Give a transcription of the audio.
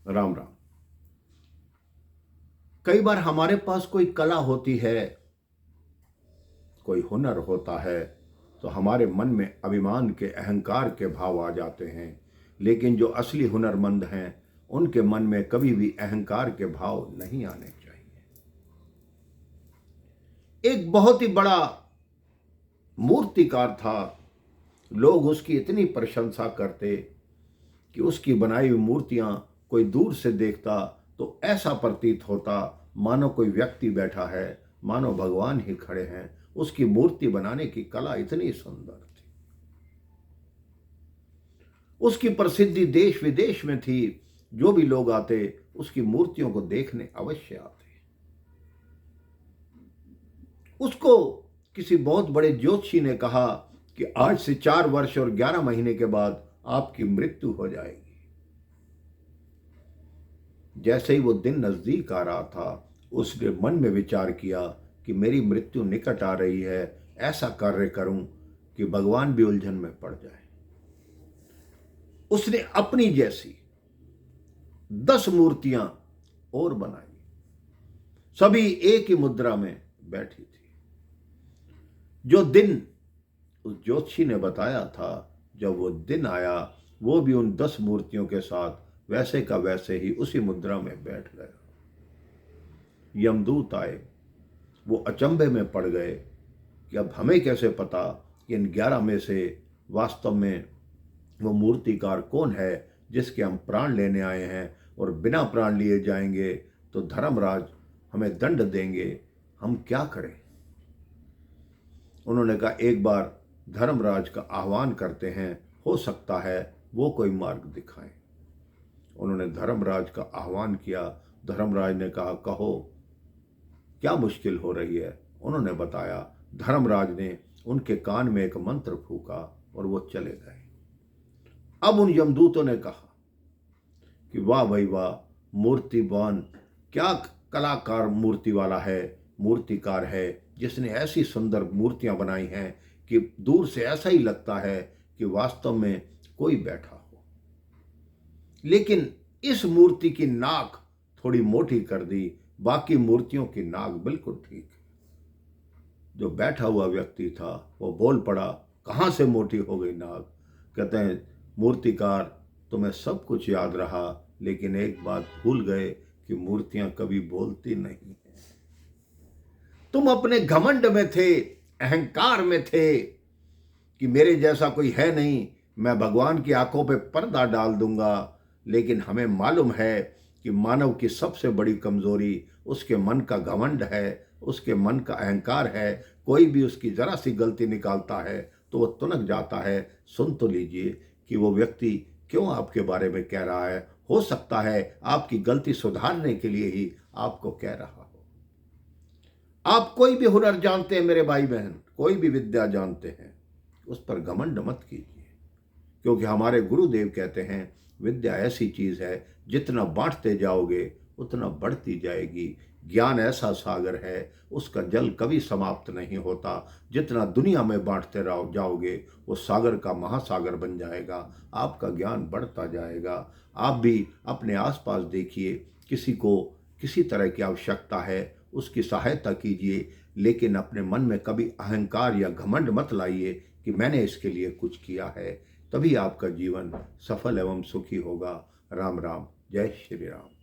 राम राम। कई बार हमारे पास कोई कला होती है, कोई हुनर होता है, तो हमारे मन में अभिमान के, अहंकार के भाव आ जाते हैं। लेकिन जो असली हुनरमंद हैं, उनके मन में कभी भी अहंकार के भाव नहीं आने चाहिए। एक बहुत ही बड़ा मूर्तिकार था। लोग उसकी इतनी प्रशंसा करते कि उसकी बनाई हुई मूर्तियां कोई दूर से देखता तो ऐसा प्रतीत होता मानो कोई व्यक्ति बैठा है, मानो भगवान ही खड़े हैं। उसकी मूर्ति बनाने की कला इतनी सुंदर थी। उसकी प्रसिद्धि देश विदेश में थी। जो भी लोग आते उसकी मूर्तियों को देखने अवश्य आते। उसको किसी बहुत बड़े ज्योतिषी ने कहा कि आज से 4 वर्ष और 11 महीने के बाद आपकी मृत्यु हो जाएगी। जैसे ही वो दिन नजदीक आ रहा था, उसने मन में विचार किया कि मेरी मृत्यु निकट आ रही है, ऐसा कार्य करूं कि भगवान भी उलझन में पड़ जाए। उसने अपनी जैसी 10 मूर्तियां और बनाई। सभी एक ही मुद्रा में बैठी थी। जो दिन उस ज्योतिषी ने बताया था, जब वो दिन आया, वो भी उन 10 मूर्तियों के साथ वैसे का वैसे ही उसी मुद्रा में बैठ गया। यमदूत आए। वो अचंभे में पड़ गए कि अब हमें कैसे पता कि इन 11 में से वास्तव में वो मूर्तिकार कौन है जिसके हम प्राण लेने आए हैं, और बिना प्राण लिए जाएंगे तो धर्मराज हमें दंड देंगे। हम क्या करें? उन्होंने कहा, एक बार धर्मराज का आह्वान करते हैं, हो सकता है वो कोई मार्ग दिखाएं। उन्होंने धर्मराज का आह्वान किया। धर्मराज ने कहा, कहो क्या मुश्किल हो रही है? उन्होंने बताया। धर्मराज ने उनके कान में एक मंत्र फूका और वो चले गए। अब उन यमदूतों ने कहा कि वाह भाई वाह, मूर्तिवान, क्या कलाकार मूर्ति वाला है, मूर्तिकार है, जिसने ऐसी सुंदर मूर्तियां बनाई हैं कि दूर से ऐसा ही लगता है कि वास्तव में कोई बैठा हो। लेकिन इस मूर्ति की नाक थोड़ी मोटी कर दी, बाकी मूर्तियों की नाक बिल्कुल ठीक है। जो बैठा हुआ व्यक्ति था वो बोल पड़ा, कहां से मोटी हो गई नाक? कहते हैं, मूर्तिकार, तुम्हें सब कुछ याद रहा, लेकिन एक बात भूल गए कि मूर्तियां कभी बोलती नहीं है। तुम अपने घमंड में थे, अहंकार में थे कि मेरे जैसा कोई है नहीं, मैं भगवान की आंखों पे पर्दा डाल दूंगा। लेकिन हमें मालूम है कि मानव की सबसे बड़ी कमजोरी उसके मन का घमंड है, उसके मन का अहंकार है। कोई भी उसकी जरा सी गलती निकालता है तो वो तुनक जाता है। सुन तो लीजिए कि वो व्यक्ति क्यों आपके बारे में कह रहा है। हो सकता है आपकी गलती सुधारने के लिए ही आपको कह रहा हो। आप कोई भी हुनर जानते हैं मेरे भाई बहन, कोई भी विद्या जानते हैं, उस पर घमंड मत कीजिए। क्योंकि हमारे गुरुदेव कहते हैं, विद्या ऐसी चीज है, जितना बांटते जाओगे उतना बढ़ती जाएगी। ज्ञान ऐसा सागर है, उसका जल कभी समाप्त नहीं होता। जितना दुनिया में बांटते जाओगे वो सागर का महासागर बन जाएगा। आपका ज्ञान बढ़ता जाएगा। आप भी अपने आसपास देखिए, किसी को किसी तरह की आवश्यकता है, उसकी सहायता कीजिए। लेकिन अपने मन में कभी अहंकार या घमंड मत लाइए कि मैंने इसके लिए कुछ किया है। तभी आपका जीवन सफल एवं सुखी होगा। राम राम, जय श्री राम।